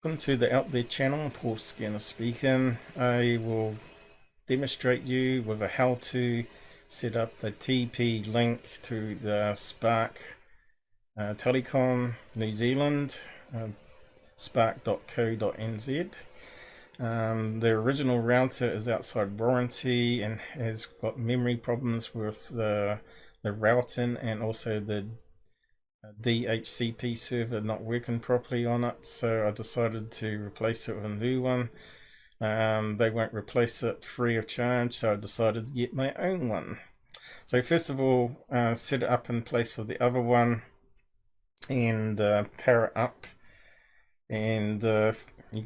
Welcome to the Out There channel, Paul Skinner speaking. I will demonstrate you with a how to set up the TP link to the Spark Telecom New Zealand, spark.co.nz. The original router is outside warranty and has got memory problems with the routing and also the DHCP server not working properly on it, so I decided to replace it with a new one. They won't replace it free of charge, so I decided to get my own one. So first of all, set it up in place with the other one and pair it up, and you're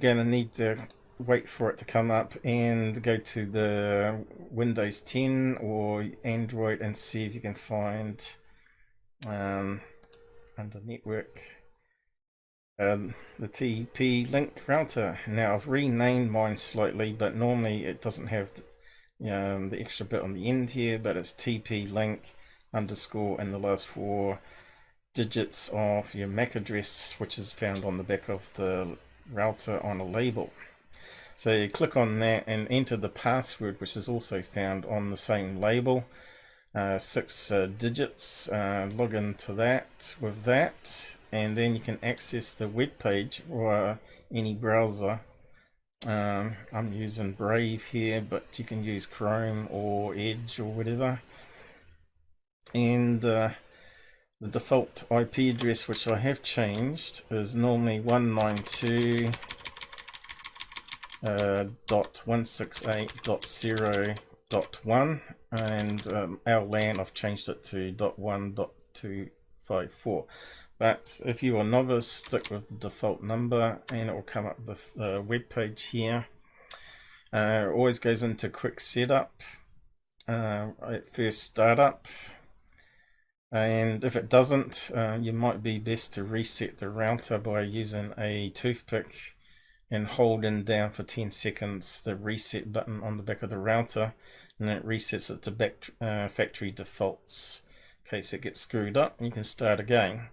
going to need to wait for it to come up and go to the Windows 10 or Android and see if you can find under network the TP link router. Now I've renamed mine slightly, but normally it doesn't have the extra bit on the end here, but it's TP link underscore and the last 4 digits of your MAC address, which is found on the back of the router on a label. So you click on that and enter the password, which is also found on the same label. 6 digits. Log into that with that, and then you can access the web page or any browser. I'm using Brave here, but you can use Chrome or Edge or whatever. And the default IP address, which I have changed, is normally 192.168.0.1, and our LAN I've changed it to .1.254. But if you are novice, stick with the default number and it will come up with the web page here. It always goes into quick setup at first startup, and if it doesn't, you might be best to reset the router by using a toothpick and holding down for 10 seconds the reset button on the back of the router, and then it resets it to back factory defaults. In case it gets screwed up, you can start again.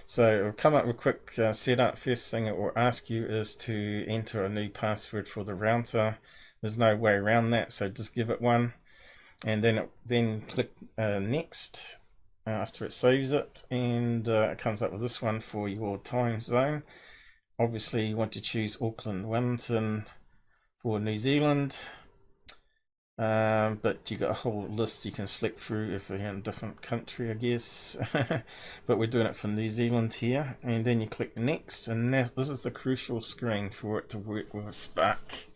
So it'll come up with a quick setup. First thing it will ask you is to enter a new password for the router. There's no way around that, so just give it one, and then click next after it saves it, and it comes up with this one for your time zone. Obviously you want to choose Auckland, Wellington for New Zealand, but you got a whole list you can select through if you're in a different country, I guess. But we're doing it for New Zealand here, and then you click next, and this is the crucial screen for it to work with a Spark.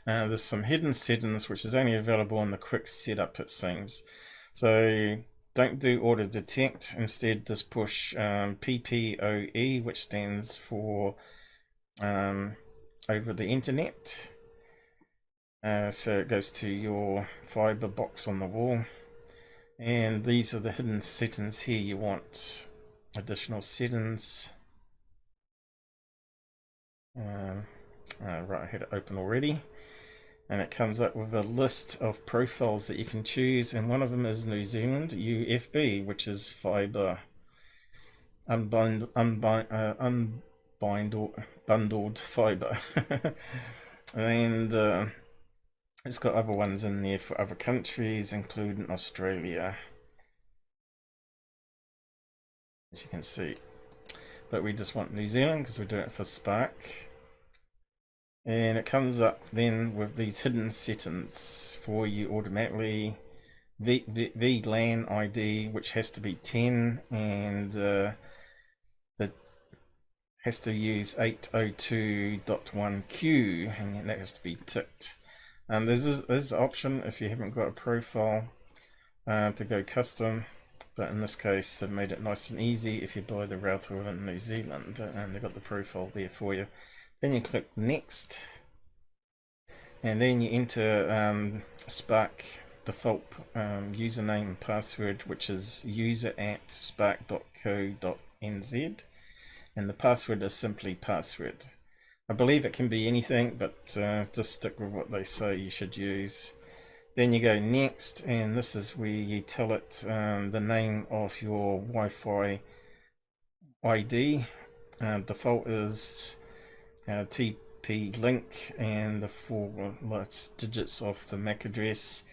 There's some hidden settings which is only available in the quick setup, it seems. So don't do auto detect, instead just push PPOE, which stands for over the internet. So it goes to your fiber box on the wall, and these are the hidden settings here. You want additional settings. Right, I had it open already, and it comes up with a list of profiles that you can choose, and one of them is New Zealand UFB, which is fiber unbundled fiber. And it's got other ones in there for other countries, including Australia, as you can see. But we just want New Zealand because we're doing it for Spark. And it comes up then with these hidden settings for you automatically. VLAN ID, which has to be 10, and that has to use 802.1Q, and that has to be ticked. And there's an option if you haven't got a profile to go custom, but in this case they've made it nice and easy if you buy the router within New Zealand, and they've got the profile there for you. Then you click next, and then you enter Spark default username and password, which is user@spark.co.nz, and the password is simply password. I believe it can be anything, but just stick with what they say you should use. Then you go next, and this is where you tell it the name of your Wi-Fi ID. Default is tplink and the 4 last digits of the MAC address.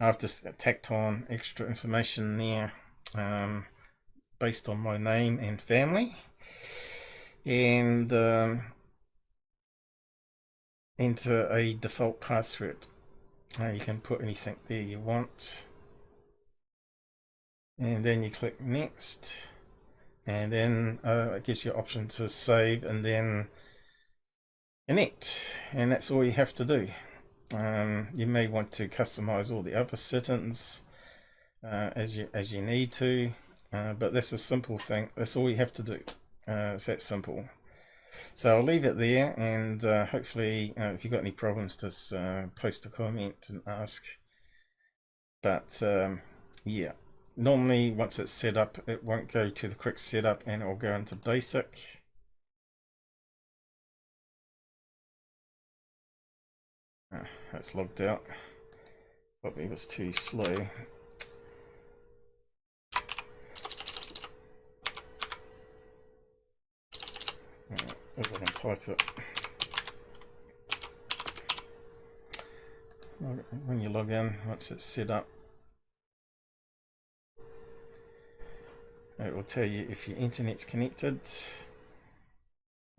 I've just tacked on extra information there based on my name and family, and enter a default password. You can put anything there you want, and then you click next, and then it gives you an option to save and then connect, and that's all you have to do. You may want to customize all the other settings as you need to, but that's a simple thing. That's all you have to do. It's that simple. So I'll leave it there, and hopefully if you've got any problems, just post a comment and ask. But yeah, normally once it's set up, it won't go to the quick setup and it'll go into basic. That's logged out. Probably was too slow. If I can type it. When you log in, once it's set up, it will tell you if your internet's connected.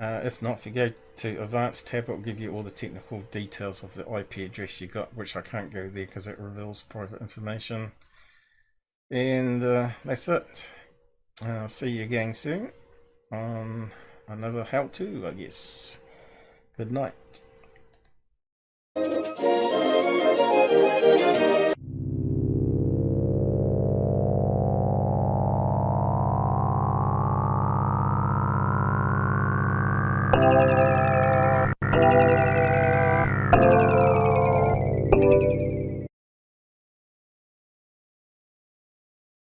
If not, if you go to Advanced tab, it will give you all the technical details of the IP address you got, which I can't go there because it reveals private information. And that's it. I'll see you again soon on another how-to, I guess. Good night.